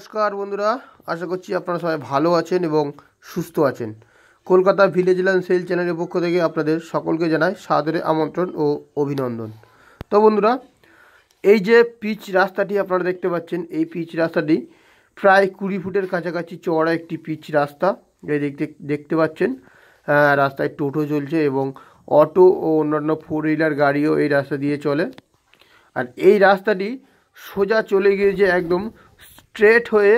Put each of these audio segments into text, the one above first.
नमस्कार बंधुरा आशा करছি আপনারা সবাই ভালো আছেন এবং সুস্থ আছেন। কলকাতা ভিলেজ ল্যান্ড সেল চ্যানেলের পক্ষ থেকে আপনাদের সকলকে জানাই সাদরে আমন্ত্রণ ও অভিনন্দন। তো বন্ধুরা, এই যে পিচ রাস্তাটি আপনারা দেখতে পাচ্ছেন, এই পিচ রাস্তাটি প্রায় 20 ফুটের কাছাকাছি চওড়া একটি পিচ রাস্তা। এই দেখতে পাচ্ছেন রাস্তায় টোটো চলছে এবং অটো ও অন্যান্য 4 হুইলার গাড়িও এই রাস্তা দিয়ে চলে। আর এই রাস্তাটি সোজা চলে গিয়েছে একদম স্ট্রেট হয়ে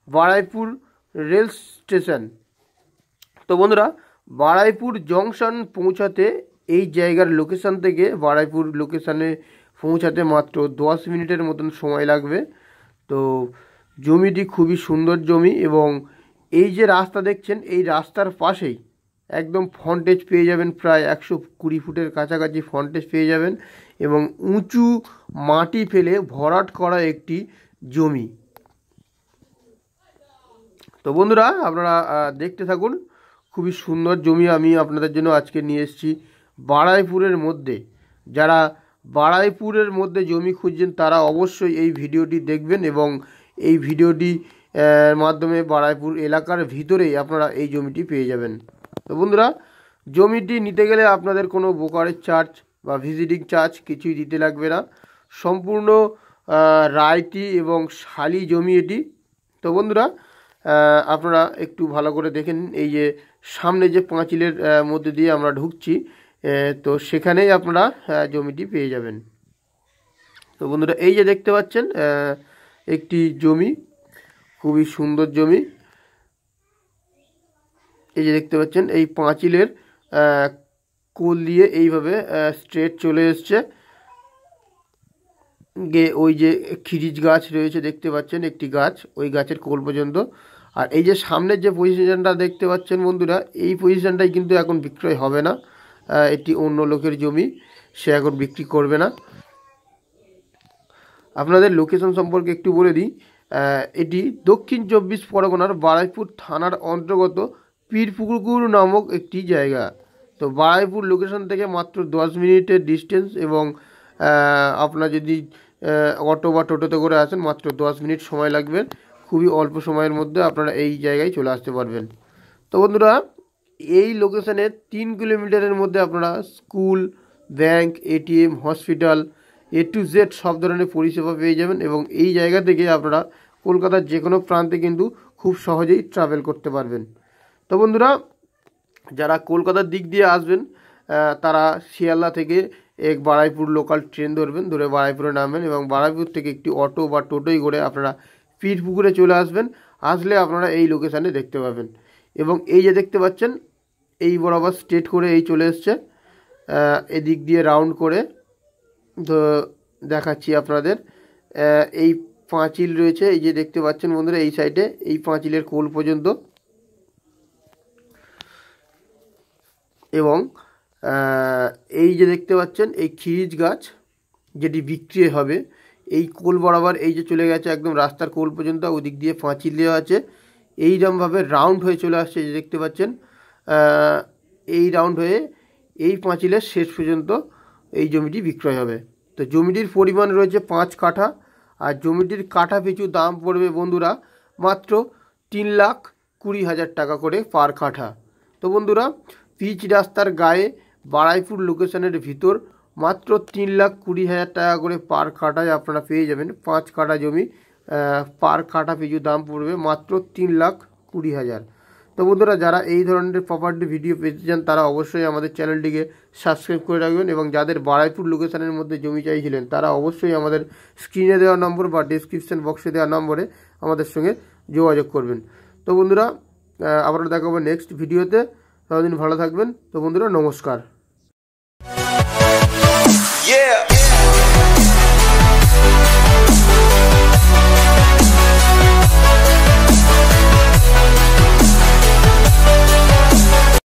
বারাইপুর রেল স্টেশন। তো বন্ধুরা, বারাইপুর জংশন পৌঁছাতে এই জায়গার লোকেশান থেকে বারাইপুর লোকেশানে পৌঁছাতে মাত্র 10 মিনিটের মতন সময় লাগবে। তো জমিটি খুবই সুন্দর জমি এবং এই যে রাস্তা দেখছেন, এই রাস্তার পাশেই একদম ফ্রন্টেজ পেয়ে যাবেন, প্রায় 120 ফুটের কাছাকাছি ফ্রন্টেজ পেয়ে যাবেন এবং উঁচু মাটি ফেলে ভরাট করা একটি জমি। তো বন্ধুরা, আপনারা দেখতে থাকুন, খুবই সুন্দর জমি আমি আপনাদের জন্য আজকে নিয়ে এসেছি বারাইপুরের মধ্যে। যারা বারাইপুরের মধ্যে জমি খুঁজছেন তারা অবশ্যই এই ভিডিওটি দেখবেন এবং এই ভিডিওটি মাধ্যমে বারাইপুর এলাকার ভিতরেই আপনারা এই জমিটি পেয়ে যাবেন। তো বন্ধুরা, জমিটি নিতে গেলে আপনাদের কোনো ব্রোকারেজ চার্জ বা ভিজিটিং চার্জ কিছুই দিতে লাগবে না, সম্পূর্ণ রায়তি এবং শালি জমি এটি। তো বন্ধুরা, আপনারা একটু ভালো করে দেখেন, এই যে সামনে যে পাঁচিলের মধ্যে দিয়ে আমরা ঢুকছি, তো সেখানেই আপনারা জমিটি পেয়ে যাবেন। তো বন্ধুরা, এই যে দেখতে পাচ্ছেন একটি জমি, খুবই সুন্দর জমি। এই যে দেখতে পাচ্ছেন এই পাঁচিলের কোল দিয়ে এইভাবে স্ট্রেট চলে এসছে গিয়ে ওই যে খিরিজ গাছ রয়েছে দেখতে পাচ্ছেন একটি গাছ, ওই গাছের কোল পর্যন্ত। আর এই যে সামনের যে পজিশনটা দেখতে পাচ্ছেন বন্ধুরা, এই পজিশনটাই কিন্তু এখন বিক্রয় হবে না, এটি অন্য লোকের জমি, সে এখন বিক্রি করবে না। আপনাদের লোকেশন সম্পর্কে একটু বলে দিই, এটি দক্ষিণ 24 পরগনার বারাইপুর থানার অন্তর্গত পীরপুকুর নামক একটি জায়গা। তো বারাইপুর লোকেশন থেকে মাত্র 10 মিনিটের ডিস্টেন্স এবং আপনারা যদি অটো বা টোটোতে করে আসেন মাত্র 10 মিনিট সময় লাগবে। খুবই অল্প সময়ের মধ্যে আপনারা এই জায়গায় চলে আসতে পারবেন। তো বন্ধুরা, এই লোকেশানে 3 কিলোমিটারের মধ্যে আপনারা school, bank, ATM, hospital, A to Z সব ধরনের পরিষেবা পেয়ে যাবেন এবং এই জায়গা থেকে আপনারা কলকাতার যে কোনো প্রান্তে কিন্তু খুব সহজেই ট্রাভেল করতে পারবেন। তো বন্ধুরা, যারা কলকাতার দিক দিয়ে আসবেন তারা শিয়ালদা থেকে এক বারাইপুর লোকাল ট্রেন ধরবেন, ধরে বারাইপুরে নামবেন এবং বারাইপুর থেকে একটি অটো বা টোটোই করে আপনারা পীরপুকুরে চলে আসবেন। আসলে আপনারা এই লোকেশানে দেখতে পাবেন এবং এই যে দেখতে পাচ্ছেন এই বরাবর স্ট্রেট করে এই চলে এসছে, এদিক দিয়ে রাউন্ড করে। তো দেখাচ্ছি আপনাদের, এই পাঁচিল রয়েছে, এই যে দেখতে পাচ্ছেন বন্ধুরা এই সাইডে, এই পাঁচিলের কোল পর্যন্ত এবং এই যে দেখতে পাচ্ছেন এই খিরিজ গাছ যেটি বিক্রি হবে, এই কোল বরাবর এই যে চলে গেছে একদম রাস্তার কোল পর্যন্ত, ওদিক দিয়ে পাঁচিল দেওয়া আছে, এইরকমভাবে রাউন্ড হয়ে চলে আসছে। যে দেখতে পাচ্ছেন এই রাউন্ড হয়ে এই পাঁচিলের শেষ পর্যন্ত এই জমিটি বিক্রয় হবে। তো জমিটির পরিমাণ রয়েছে 5 কাঠা আর জমিটির কাঠা পিছু দাম পড়বে বন্ধুরা মাত্র 3,20,000 টাকা করে পার কাঠা। তো বন্ধুরা, পিচ রাস্তার গায়ে বারাইপুর লোকেশনের ভিতর মাত্র 3,20,000 টাকা করে পার কাঠায় আপনারা পেয়ে যাবেন 5 কাঠা জমি। পার কাঠা পিছু দাম পড়বে মাত্র 3,20,000। তো বন্ধুরা, যারা এই ধরনের প্রপার্টি ভিডিও পেতে চান তারা অবশ্যই আমাদের চ্যানেলটিকে সাবস্ক্রাইব করে রাখবেন এবং যাদের বারাইপুর লোকেশনের মধ্যে জমি চাইছিলেন তারা অবশ্যই আমাদের স্ক্রিনে দেওয়া নম্বর বা ডিসক্রিপশন বক্সে দেওয়া নম্বরে আমাদের সঙ্গে যোগাযোগ করবেন। তো বন্ধুরা, আবার দেখা হবে নেক্সট ভিডিওতে, ততদিন ভালো থাকবেন। তো বন্ধুরা, নমস্কার।